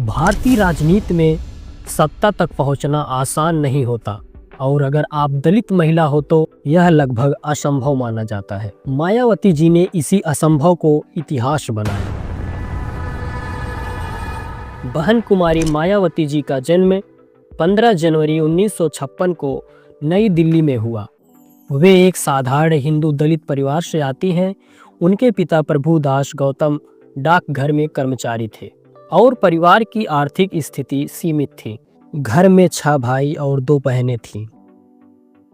भारतीय राजनीति में सत्ता तक पहुंचना आसान नहीं होता और अगर आप दलित महिला हो तो यह लगभग असंभव माना जाता है। मायावती जी ने इसी असंभव को इतिहास बनाया। बहन कुमारी मायावती जी का जन्म 15 जनवरी 1956 को नई दिल्ली में हुआ। वे एक साधारण हिंदू दलित परिवार से आती हैं। उनके पिता प्रभुदास गौतम डाकघर में कर्मचारी थे और परिवार की आर्थिक स्थिति सीमित थी। घर में 6 भाई और 2 बहनें थीं।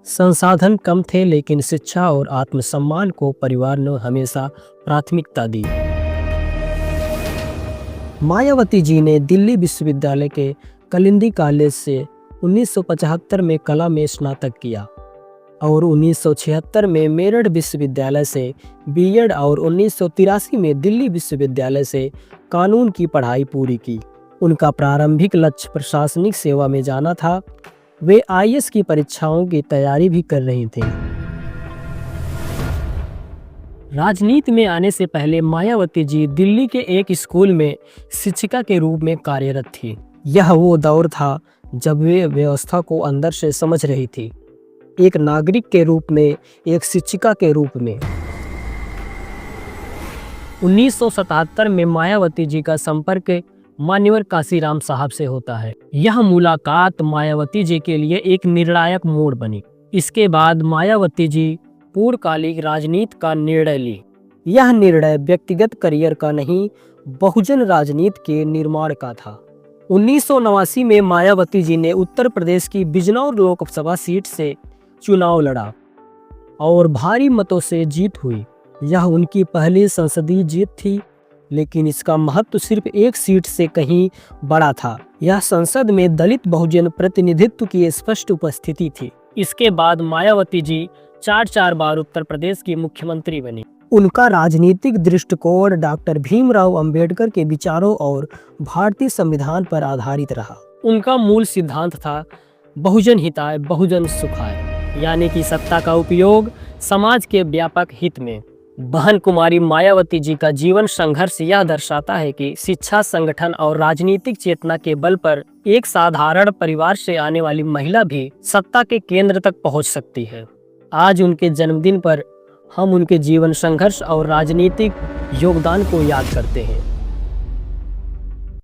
संसाधन कम थे लेकिन शिक्षा और आत्मसम्मान को परिवार ने हमेशा प्राथमिकता दी। मायावती जी ने दिल्ली विश्वविद्यालय के कलिंदी कॉलेज से 1975 में कला में स्नातक किया और 1976 में मेरठ विश्वविद्यालय से बीएड और 1983 में दिल्ली विश्वविद्यालय से कानून की पढ़ाई पूरी की। उनका प्रारंभिक लक्ष्य प्रशासनिक सेवा में जाना था। वे आईएएस की परीक्षाओं की तैयारी भी कर रही थीं। राजनीति में आने से पहले मायावती जी दिल्ली के एक स्कूल में शिक्षिका के रूप में कार्यरत थी। यह वो दौर था जब वे व्यवस्था को अंदर से समझ रही थी, एक नागरिक के रूप में, एक शिक्षिका के रूप में। 1977 में मायावती जी का संपर्क मान्यवर काशीराम साहब से होता है। यह मुलाकात मायावती जी के लिए एक निर्णायक मोड़ बनी। इसके बाद मायावती जी पूर्णकालिक राजनीति का निर्णय ली। यह निर्णय व्यक्तिगत करियर का नहीं, बहुजन राजनीति के निर्माण का था। 1989 में मायावती जी ने उत्तर प्रदेश की बिजनौर लोकसभा सीट से चुनाव लड़ा और भारी मतों से जीत हुई। यह उनकी पहली संसदीय जीत थी, लेकिन इसका महत्व सिर्फ एक सीट से कहीं बड़ा था। यह संसद में दलित बहुजन प्रतिनिधित्व की स्पष्ट उपस्थिति थी। इसके बाद मायावती जी 4 बार उत्तर प्रदेश की मुख्यमंत्री बनी। उनका राजनीतिक दृष्टिकोण डॉक्टर भीमराव अंबेडकर के विचारों और भारतीय संविधान पर आधारित रहा। उनका मूल सिद्धांत था बहुजन हिताय बहुजन सुखाय, यानी कि सत्ता का उपयोग समाज के व्यापक हित में। बहन कुमारी मायावती जी का जीवन संघर्ष यह दर्शाता है कि शिक्षा, संगठन और राजनीतिक चेतना के बल पर एक साधारण परिवार से आने वाली महिला भी सत्ता के केंद्र तक पहुंच सकती है। आज उनके जन्मदिन पर हम उनके जीवन संघर्ष और राजनीतिक योगदान को याद करते हैं।